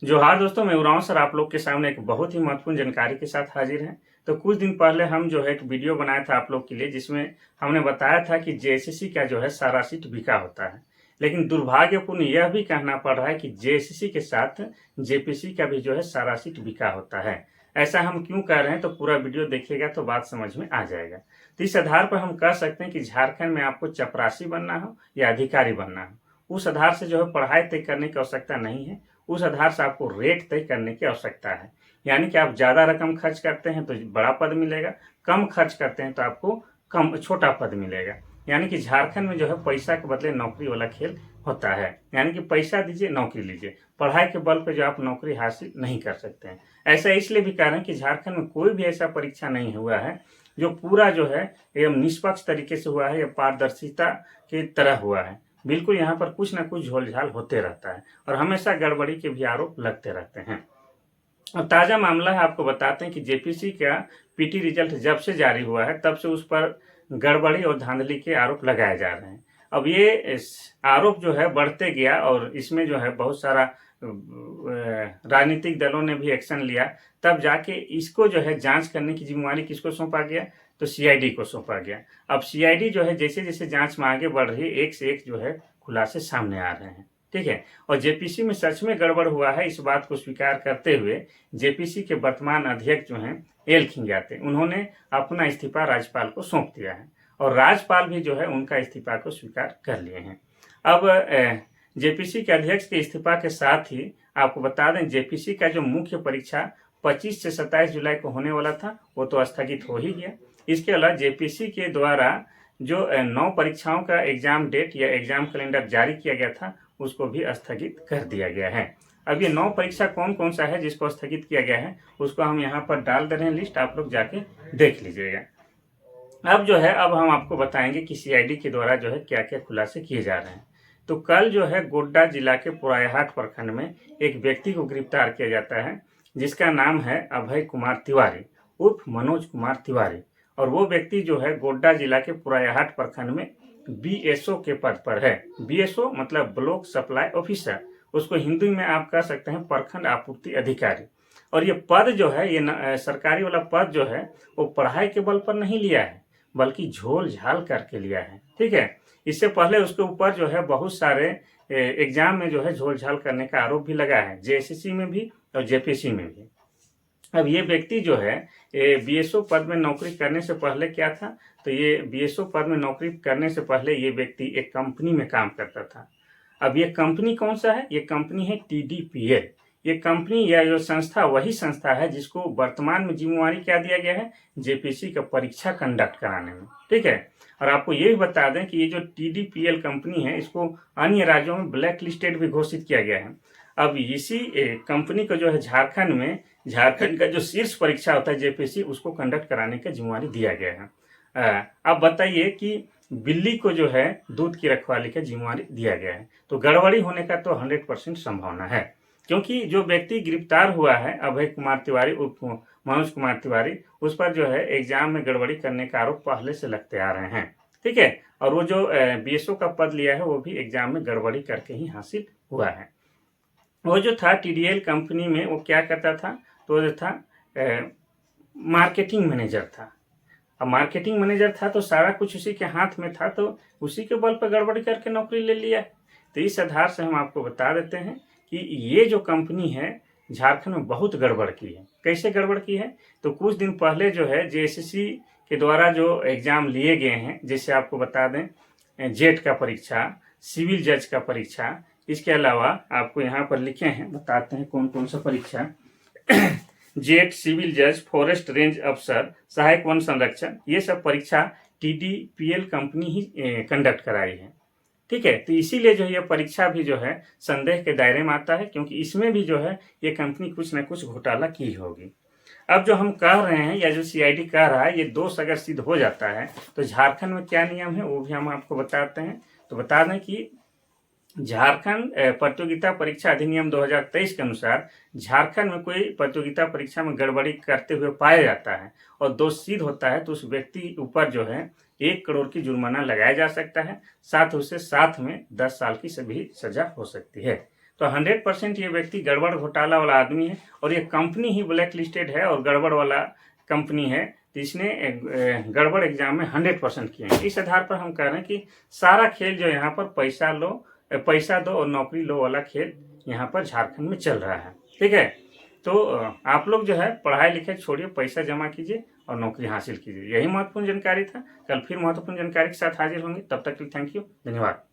जोहार दोस्तों, मैं उरांव सर आप लोग के सामने एक बहुत ही महत्वपूर्ण जानकारी के साथ हाजिर हैं। तो कुछ दिन पहले हम जो है एक वीडियो बनाया था आप लोग के लिए, जिसमें हमने बताया था कि जेएसएससी का जो है सारा सीट बिका होता है। लेकिन दुर्भाग्यपूर्ण यह भी कहना पड़ रहा है कि जेएसएससी के साथ जेपीसी का भी जो है सारा सीट बिका होता है। ऐसा हम क्यों कह रहे हैं, तो पूरा वीडियो देखिएगा तो बात समझ में आ जाएगा। तो इस आधार पर हम कह सकते हैं कि झारखंड में आपको चपरासी बनना हो या अधिकारी बनना हो, उस आधार से जो है पढ़ाई तय करने की आवश्यकता नहीं है। उस आधार से आपको रेट तय करने की आवश्यकता है। यानी कि आप ज़्यादा रकम खर्च करते हैं तो बड़ा पद मिलेगा, कम खर्च करते हैं तो आपको कम छोटा पद मिलेगा। यानी कि झारखंड में जो है पैसा के बदले नौकरी वाला खेल होता है। यानी कि पैसा दीजिए, नौकरी लीजिए। पढ़ाई के बल पर जो आप नौकरी हासिल नहीं कर सकते हैं। ऐसा इसलिए भी कह रहे हैं कि झारखंड में कोई भी ऐसा परीक्षा नहीं हुआ है जो पूरा जो है एकदम निष्पक्ष तरीके से हुआ है या पारदर्शिता की तरह हुआ है। बिल्कुल यहाँ पर कुछ ना कुछ झोलझाल होते रहता है और हमेशा गड़बड़ी के भी आरोप लगते रहते हैं। अब ताज़ा मामला है, आपको बताते हैं कि जेपीसी का पीटी रिजल्ट जब से जारी हुआ है तब से उस पर गड़बड़ी और धांधली के आरोप लगाए जा रहे हैं। अब ये आरोप जो है बढ़ते गया और इसमें जो है बहुत सारा राजनीतिक दलों ने भी एक्शन लिया। तब जाके इसको जो है जांच करने की जिम्मेवारी किसको सौंपा गया, तो सीआईडी को सौंपा गया। अब सीआईडी जो है जैसे जैसे जांच में आगे बढ़ रही है, एक से एक जो है खुलासे सामने आ रहे हैं। ठीक है। और जेपीसी में सच में गड़बड़ हुआ है, इस बात को स्वीकार करते हुए जेपीसी के वर्तमान अध्यक्ष जो हैं एल खिंगाते, उन्होंने अपना इस्तीफा राज्यपाल को सौंप दिया है और राज्यपाल भी जो है उनका इस्तीफा को स्वीकार कर लिए हैं। अब जेपीसी के अध्यक्ष के इस्तीफा के साथ ही आपको बता दें, जेपीसी का जो मुख्य परीक्षा 25 से 27 जुलाई को होने वाला था वो तो स्थगित हो ही गया। इसके अलावा जेपीसी के द्वारा जो 9 परीक्षाओं का एग्जाम डेट या एग्जाम कैलेंडर जारी किया गया था उसको भी स्थगित कर दिया गया है। अब ये 9 परीक्षा कौन कौन सा है जिसको स्थगित किया गया है, उसको हम यहाँ पर डाल दे रहे हैं लिस्ट, आप लोग जाके देख लीजिएगा। अब जो है अब हम आपको बताएंगे कि सीआईडी के द्वारा जो है क्या क्या खुलासे किए जा रहे हैं। तो कल जो है गोड्डा जिला के पुरायहाट प्रखंड में एक व्यक्ति को गिरफ्तार किया जाता है जिसका नाम है अभय कुमार तिवारी उर्फ मनोज कुमार तिवारी। और वो व्यक्ति जो है गोड्डा जिला के पुरायहाट प्रखंड में बीएसओ के पद पर है। बीएसओ मतलब ब्लॉक सप्लाई ऑफिसर, उसको हिंदी में आप कह सकते हैं प्रखंड आपूर्ति अधिकारी। और ये पद जो है, ये सरकारी वाला पद जो है वो पढ़ाई के बल पर नहीं लिया है बल्कि झोल झाल करके लिया है। ठीक है। इससे पहले उसके ऊपर जो है बहुत सारे एग्जाम में जो है झोल झाल करने का आरोप भी लगा है, जेएसएससी में भी और जेपीसी में भी। अब ये व्यक्ति जो है बीएसओ पद में नौकरी करने से पहले क्या था, तो ये बीएसओ पद में नौकरी करने से पहले ये व्यक्ति एक कंपनी में काम करता था। अब ये कंपनी कौन सा है, ये कंपनी है टीडीपीएल। ये कंपनी या जो संस्था वही संस्था है जिसको वर्तमान में जिम्मेवारी क्या दिया गया है, जेपीसी का परीक्षा कंडक्ट कराने में। ठीक है। और आपको ये भी बता दें कि ये जो टीडीपीएल कंपनी है इसको अन्य राज्यों में ब्लैक लिस्टेड भी घोषित किया गया है। अब इसी कंपनी को जो है झारखंड में, झारखंड का जो शीर्ष परीक्षा होता है जेपीसी, उसको कंडक्ट कराने का जिम्मेवारी दिया गया है। अब बताइए कि बिल्ली को जो है दूध की रखवाली का जिम्मेवारी दिया गया है, तो गड़बड़ी होने का तो 100% संभावना है। क्योंकि जो व्यक्ति गिरफ्तार हुआ है अभय कुमार तिवारी उर्फ मनोज कुमार तिवारी, उस पर जो है एग्जाम में गड़बड़ी करने का आरोप पहले से लगते आ रहे हैं। ठीक है। और वो जो बीएसओ का पद लिया है वो भी एग्जाम में गड़बड़ी करके ही हासिल हुआ है। वो जो था टीडीएल कंपनी में वो क्या करता था, तो जो था मार्केटिंग मैनेजर था। अब मार्केटिंग मैनेजर था तो सारा कुछ उसी के हाथ में था, तो उसी के बल पर गड़बड़ी करके नौकरी ले लिया। तो इस आधार से हम आपको बता देते हैं कि ये जो कंपनी है झारखंड में बहुत गड़बड़ की है। कैसे गड़बड़ की है, तो कुछ दिन पहले जो है जेएसएससी के द्वारा जो एग्जाम लिए गए हैं, जैसे आपको बता दें जेट का परीक्षा, सिविल जज का परीक्षा, इसके अलावा आपको यहाँ पर लिखे हैं, बताते हैं कौन कौन सा परीक्षा जेट, सिविल जज, फॉरेस्ट रेंज अफसर, सहायक वन संरक्षण, ये सब परीक्षा टीडीपीएल कंपनी ही कंडक्ट कराई है। ठीक है। तो इसीलिए जो है ये परीक्षा भी जो है संदेह के दायरे में आता है, क्योंकि इसमें भी जो है ये कंपनी कुछ ना कुछ घोटाला की होगी। अब जो हम कह रहे हैं या जो सीआईडी कह रहा है, ये दोष अगर सिद्ध हो जाता है तो झारखंड में क्या नियम है वो भी हम आपको बताते हैं। तो बता दें कि झारखंड प्रतियोगिता परीक्षा अधिनियम 2023 के अनुसार झारखंड में कोई प्रतियोगिता परीक्षा में गड़बड़ी करते हुए पाया जाता है और दोष सिद्ध होता है तो उस व्यक्ति ऊपर जो है 1 करोड़ की जुर्माना लगाया जा सकता है, साथ उसे साथ में 10 साल की भी सजा हो सकती है। तो 100% ये व्यक्ति गड़बड़ घोटाला वाला आदमी है और ये कंपनी ही ब्लैक लिस्टेड है और गड़बड़ वाला कंपनी है, तो इसने गड़बड़ एग्जाम में 100% किए हैं। इस आधार पर हम कह रहे हैं कि सारा खेल जो यहाँ पर पैसा दो और नौकरी लो वाला खेल यहाँ पर झारखंड में चल रहा है। ठीक है, तो आप लोग जो है पढ़ाई लिखाई छोड़िए, पैसा जमा कीजिए और नौकरी हासिल कीजिए। यही महत्वपूर्ण जानकारी था। कल फिर महत्वपूर्ण जानकारी के साथ हाजिर होंगे, तब तक के लिए थैंक यू, धन्यवाद।